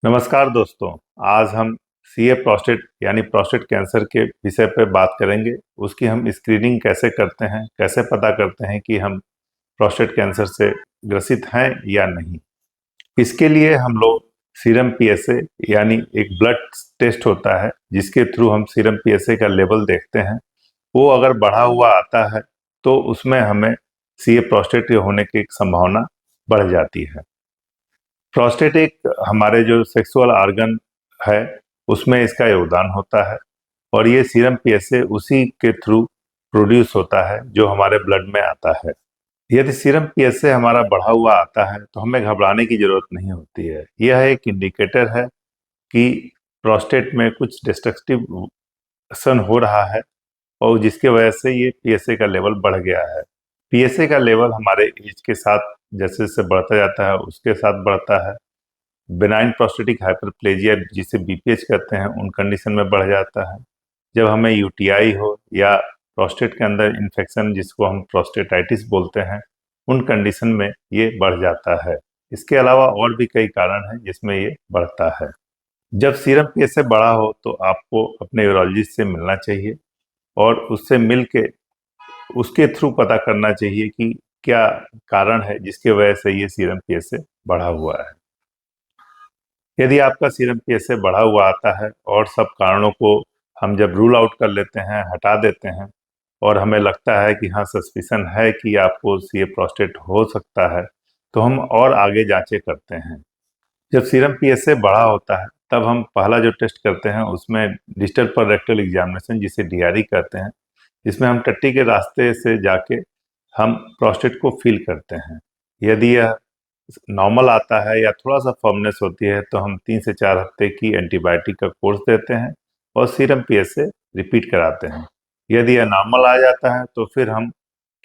नमस्कार दोस्तों। आज हम सीए प्रोस्टेट यानी प्रोस्टेट कैंसर के विषय पर बात करेंगे। उसकी हम स्क्रीनिंग कैसे करते हैं, कैसे पता करते हैं कि हम प्रोस्टेट कैंसर से ग्रसित हैं या नहीं। इसके लिए हम लोग सीरम पीएसए यानी एक ब्लड टेस्ट होता है जिसके थ्रू हम सीरम पीएसए का लेवल देखते हैं। वो अगर बढ़ा हुआ आता है तो उसमें हमें सीए प्रोस्टेट होने की संभावना बढ़ जाती है। प्रोस्टेट एक हमारे जो सेक्सुअल ऑर्गन है उसमें इसका योगदान होता है और ये सीरम पीएसए उसी के थ्रू प्रोड्यूस होता है जो हमारे ब्लड में आता है। यदि सीरम पीएसए हमारा बढ़ा हुआ आता है तो हमें घबराने की जरूरत नहीं होती है। यह एक इंडिकेटर है कि प्रोस्टेट में कुछ डिस्ट्रक्शन हो रहा है और जिसके वजह से ये पीएसए का लेवल बढ़ गया है। पीएसए का लेवल हमारे एज के साथ जैसे जैसे बढ़ता जाता है उसके साथ बढ़ता है। बेनाइन प्रोस्टेटिक हाइपरप्लेजिया जिसे बीपीएच कहते हैं उन कंडीशन में बढ़ जाता है। जब हमें यूटीआई हो या प्रोस्टेट के अंदर इन्फेक्शन जिसको हम प्रोस्टेटाइटिस बोलते हैं उन कंडीशन में ये बढ़ जाता है। इसके अलावा और भी कई कारण हैं जिसमें ये बढ़ता है। जब सीरम पीएसए बढ़ा हो तो आपको अपने यूरोलॉजिस्ट से मिलना चाहिए और उससे मिल के उसके थ्रू पता करना चाहिए कि क्या कारण है जिसकी वजह से ये सीरम पीएसए बढ़ा हुआ है। यदि आपका सीरम पीएसए बढ़ा हुआ आता है और सब कारणों को हम जब रूल आउट कर लेते हैं, हटा देते हैं और हमें लगता है कि हाँ सस्पिशन है कि आपको सीए प्रोस्टेट हो सकता है तो हम और आगे जांचें करते हैं। जब सीरम पीएसए बढ़ा होता है तब हम पहला जो टेस्ट करते हैं उसमें डिस्टल पर रेक्टल एग्जामिनेशन जिसे डीआरई कहते हैं, जिसमें हम टट्टी के रास्ते से जाके हम प्रोस्टेट को फील करते हैं। यदि यह नॉर्मल आता है या थोड़ा सा फर्मनेस होती है तो हम 3 से 4 हफ्ते की एंटीबायोटिक का कोर्स देते हैं और सीरम पीएसए रिपीट कराते हैं। यदि यह नॉर्मल आ जाता है तो फिर हम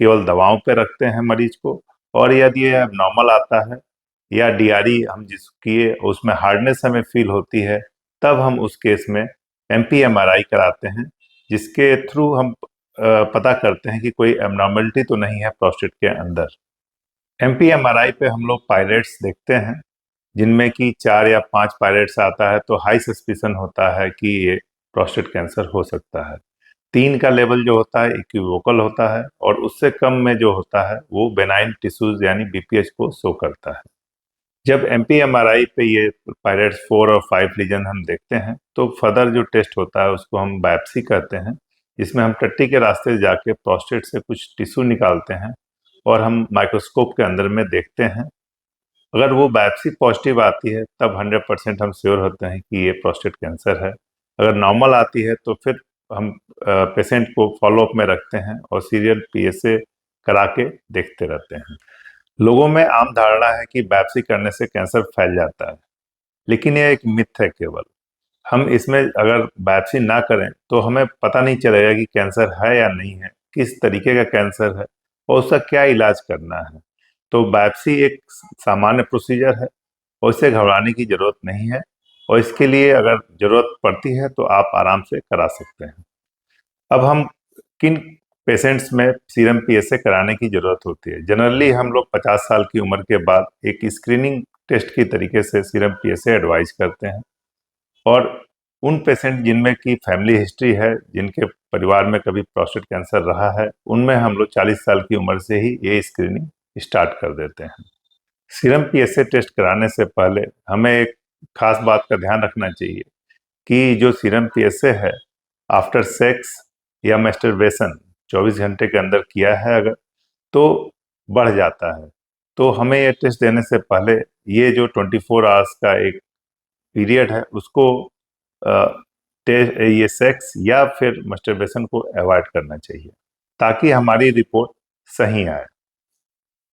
केवल दवाओं पे रखते हैं मरीज को, और यदि यह नॉर्मल आता है या डीआरई हम जिसकी उसमें हार्डनेस हमें फील होती है तब हम उस केस में एमपीएमआरआई कराते हैं, जिसके थ्रू हम पता करते हैं कि कोई एबनॉर्मलिटी तो नहीं है प्रोस्टेट के अंदर। एमपीएमआरआई पे हम लोग पायरेट्स देखते हैं जिनमें कि 4 या 5 पायरेट्स आता है तो हाई सस्पिशन होता है कि ये प्रोस्टेट कैंसर हो सकता है। 3 का लेवल जो होता है इक्विवोकल होता है और उससे कम में जो होता है वो बेनाइन टिश्यूज यानी बीपीएच को शो करता है। जब एमपीएमआरआई पे ये पायरेट्स 4 और 5 लीजन हम देखते हैं तो फर्दर जो टेस्ट होता है उसको हम बायोप्सी कहते हैं, जिसमें हम टट्टी के रास्ते से जाके प्रोस्टेट से कुछ टिश्यू निकालते हैं और हम माइक्रोस्कोप के अंदर में देखते हैं। अगर वो बायोप्सी पॉजिटिव आती है तब 100% हम श्योर होते हैं कि ये प्रोस्टेट कैंसर है। अगर नॉर्मल आती है तो फिर हम पेशेंट को फॉलोअप में रखते हैं और सीरियल पीएसए करा के देखते रहते हैं। लोगों में आम धारणा है कि बायोप्सी करने से कैंसर फैल जाता है, लेकिन यह एक मिथ है केवल। हम इसमें अगर बायोप्सी ना करें तो हमें पता नहीं चलेगा कि कैंसर है या नहीं है, किस तरीके का कैंसर है और उसका क्या इलाज करना है। तो बायोप्सी एक सामान्य प्रोसीजर है और इससे घबराने की जरूरत नहीं है, और इसके लिए अगर जरूरत पड़ती है तो आप आराम से करा सकते हैं। अब हम किन पेशेंट्स में सीरम पीएसए कराने की जरूरत होती है। जनरली हम लोग 50 साल की उम्र के बाद एक स्क्रीनिंग टेस्ट की तरीके से सीरम पीएसए एडवाइज करते हैं, और उन पेशेंट जिनमें की फैमिली हिस्ट्री है, जिनके परिवार में कभी प्रोस्टेट कैंसर रहा है, उनमें हम लोग 40 साल की उम्र से ही ये स्क्रीनिंग स्टार्ट कर देते हैं। सीरम पीएसए टेस्ट कराने से पहले हमें एक खास बात का ध्यान रखना चाहिए कि जो सीरम पीएसए है आफ्टर सेक्स या मैस्टरबेशन 24 घंटे के अंदर किया है अगर, तो बढ़ जाता है। तो हमें ये टेस्ट देने से पहले ये जो 24 आवर्स का एक पीरियड है उसको ये सेक्स या फिर मस्टरबेशन को अवॉइड करना चाहिए ताकि हमारी रिपोर्ट सही आए।